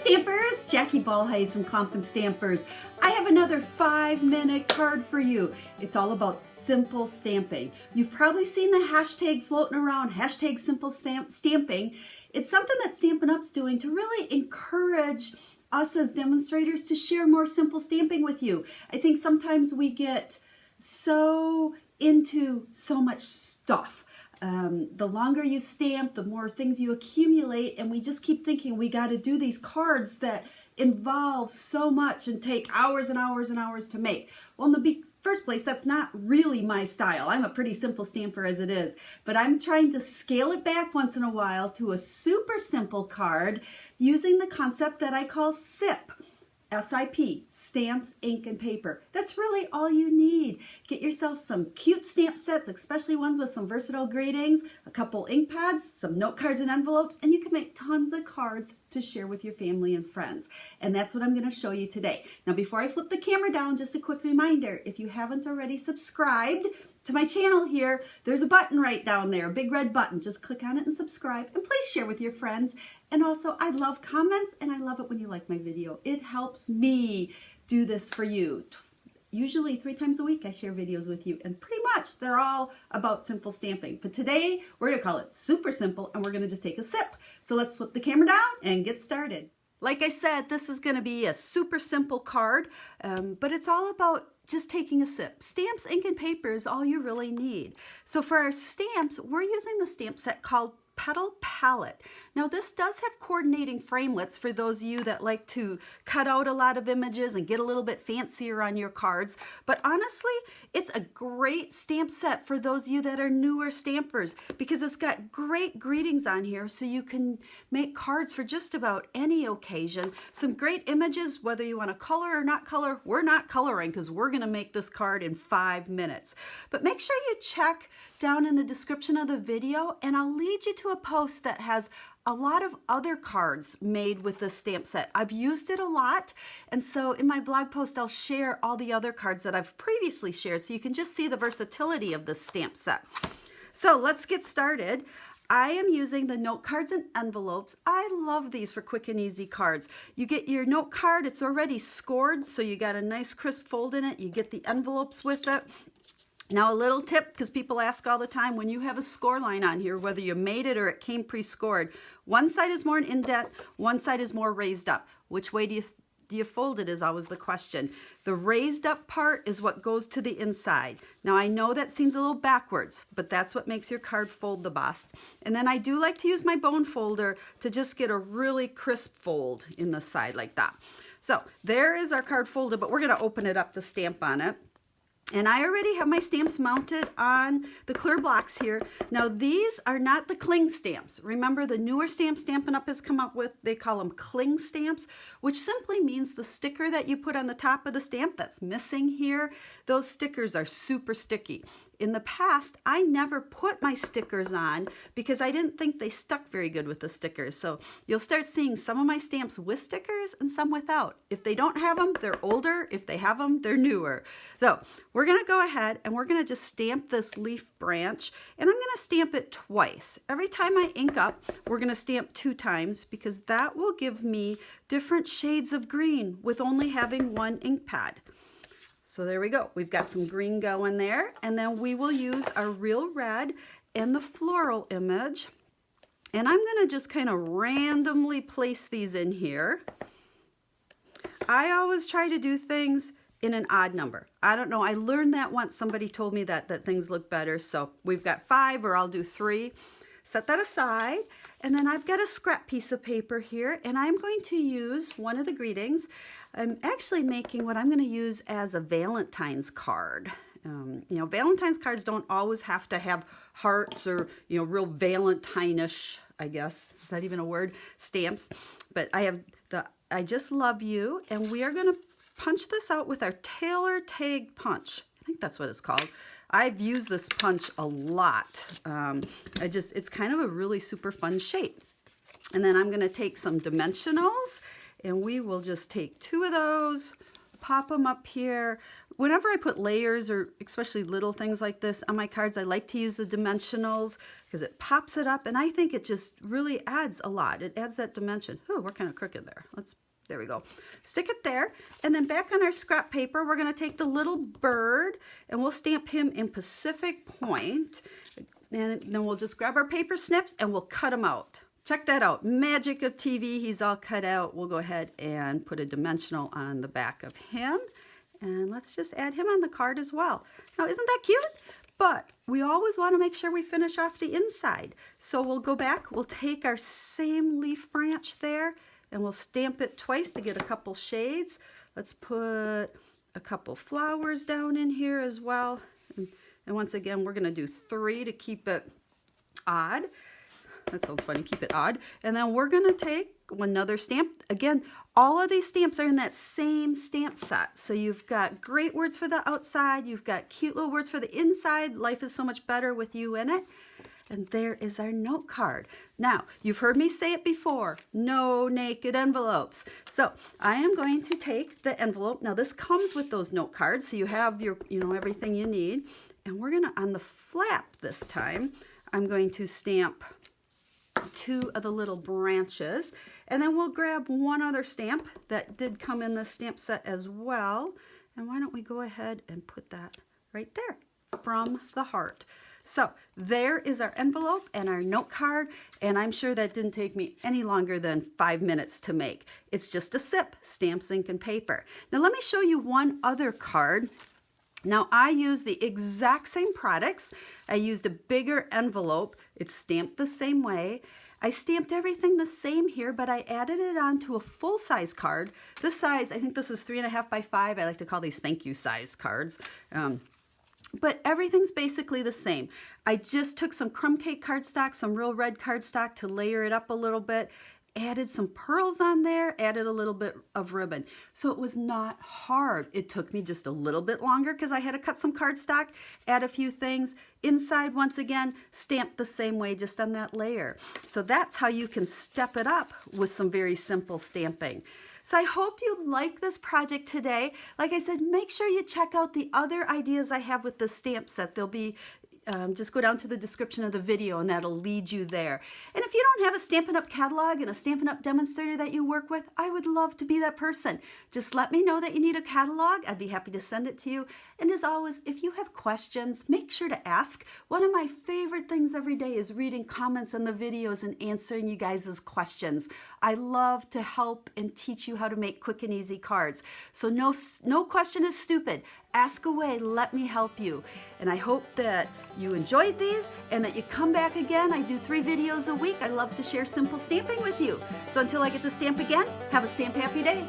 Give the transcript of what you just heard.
Stampers, Jackie Bolhuis from Klompen Stampers. I have another 5-minute card for you. It's all about simple stamping. You've probably seen the hashtag floating around, hashtag simple stamping. It's something that Stampin' Up's doing to really encourage us as demonstrators to share more simple stamping with you. I think sometimes we get so into so much stuff. The longer you stamp, the more things you accumulate, and we just keep thinking we got to do these cards that involve so much and take hours and hours and hours to make. Well, in the first place, that's not really my style. I'm a pretty simple stamper as it is, but I'm trying to scale it back once in a while to a super simple card using the concept that I call SIP. S-I-P, stamps, ink, and paper. That's really all you need. Get yourself some cute stamp sets, especially ones with some versatile greetings, a couple ink pads, some note cards and envelopes, and you can make tons of cards to share with your family and friends. And that's what I'm going to show you today. Now, before I flip the camera down, just a quick reminder, if you haven't already subscribed to my channel here, there's a button right down there, a big red button. Just click on it and subscribe, and please share with your friends. And also, I love comments, and I love it when you like my video. It helps me do this for you. Usually 3 times a week I share videos with you, and pretty much they're all about simple stamping. But today we're gonna call it super simple, and we're gonna just take a sip. So let's flip the camera down and get started. Like I said, this is gonna be a super simple card, but it's all about just taking a sip. Stamps, ink, and paper is all you really need. So for our stamps, we're using the stamp set called Petal Palette. Now this does have coordinating framelits for those of you that like to cut out a lot of images and get a little bit fancier on your cards. But honestly, it's a great stamp set for those of you that are newer stampers because it's got great greetings on here so you can make cards for just about any occasion. Some great images, whether you want to color or not color. We're not coloring because we're going to make this card in 5 minutes. But make sure you check down in the description of the video, and I'll lead you to a post that has a lot of other cards made with this stamp set. I've used it a lot, and so in my blog post I'll share all the other cards that I've previously shared so you can just see the versatility of this stamp set. So let's get started. I am using the note cards and envelopes. I love these for quick and easy cards. You get your note card, it's already scored, so you got a nice crisp fold in it. You get the envelopes with it. Now a little tip, because people ask all the time, when you have a score line on here, whether you made it or it came pre-scored, one side is more an indent, one side is more raised up. Which way do you fold it is always the question. The raised up part is what goes to the inside. Now I know that seems a little backwards, but that's what makes your card fold the best. And then I do like to use my bone folder to just get a really crisp fold in the side like that. So there is our card folded, but we're going to open it up to stamp on it. And I already have my stamps mounted on the clear blocks here. Now these are not the cling stamps. Remember the newer stamps Stampin' Up has come up with, they call them cling stamps, which simply means the sticker that you put on the top of the stamp that's missing here, those stickers are super sticky. In the past, I never put my stickers on because I didn't think they stuck very good with the stickers. So you'll start seeing some of my stamps with stickers and some without. If they don't have them, they're older. If they have them, they're newer. So we're going to go ahead and we're going to just stamp this leaf branch, and I'm going to stamp it twice. Every time I ink up, we're going to stamp 2 times because that will give me different shades of green with only having 1 ink pad. So there we go. We've got some green going there, and then we will use our real red and the floral image. And I'm going to just kind of randomly place these in here. I always try to do things in an odd number. I don't know. I learned that once. Somebody told me that things look better. So we've got 5, or I'll do 3. Set that aside. And then I've got a scrap piece of paper here, and I'm going to use one of the greetings. I'm actually making what I'm going to use as a Valentine's card. You know, Valentine's cards don't always have to have hearts or, you know, real Valentine-ish, I guess. Is that even a word? Stamps. But I have the I Just Love You, and we are going to punch this out with our Tailor Tag Punch. I think that's what it's called. I've used this punch a lot. It's kind of a really super fun shape. And then I'm going to take some dimensionals, and we will just take 2 of those, pop them up here. whenever I put layers or especially little things like this on my cards, I like to use the dimensionals because it pops it up, and I think it just really adds a lot. It adds that dimension. Oh, we're kind of crooked there. There we go. Stick it there, and then back on our scrap paper, we're going to take the little bird, and we'll stamp him in Pacific Point, and then we'll just grab our paper snips, and we'll cut him out. Check that out. Magic of TV. He's all cut out. We'll go ahead and put a dimensional on the back of him, and let's just add him on the card as well. Now, isn't that cute? But we always want to make sure we finish off the inside. So we'll go back. We'll take our same leaf branch there, and we'll stamp it twice to get a couple shades. Let's put a couple flowers down in here as well. And once again, we're going to do 3 to keep it odd. That sounds funny, keep it odd. And then we're going to take another stamp. Again, all of these stamps are in that same stamp set. So you've got great words for the outside. You've got cute little words for the inside. Life is so much better with you in it. And there is our note card. Now, you've heard me say it before, no naked envelopes. So I am going to take the envelope. Now this comes with those note cards, so you have your, everything you need. And we're gonna, on the flap this time, I'm going to stamp 2 of the little branches. And then we'll grab one other stamp that did come in the stamp set as well. And why don't we go ahead and put that right there, from the heart. So there is our envelope and our note card, and I'm sure that didn't take me any longer than 5 minutes to make. It's just a sip, stamps, ink, and paper. Now let me show you one other card. Now I use the exact same products. I used a bigger envelope. It's stamped the same way. I stamped everything the same here, but I added it onto a full-size card. This size, I think this is 3.5 by 5. I like to call these thank you size cards. But everything's basically the same. I just took some crumb cake cardstock, some real red cardstock to layer it up a little bit, added some pearls on there, added a little bit of ribbon. So it was not hard. It took me just a little bit longer because I had to cut some cardstock, add a few things. Inside, once again, stamped the same way, just on that layer. So that's how you can step it up with some very simple stamping. So I hope you like this project today. Like I said, make sure you check out the other ideas I have with the stamp set. They'll be, just go down to the description of the video and that'll lead you there. And if you don't have a Stampin' Up catalog and a Stampin' Up demonstrator that you work with, I would love to be that person. Just let me know that you need a catalog. I'd be happy to send it to you. And as always, if you have questions, make sure to ask. One of my favorite things every day is reading comments on the videos and answering you guys' questions. I love to help and teach you how to make quick and easy cards. So no question is stupid. Ask away, let me help you. And I hope that you enjoyed these and that you come back again. I do 3 videos a week. I love to share simple stamping with you. So until I get to stamp again, have a stamp happy day.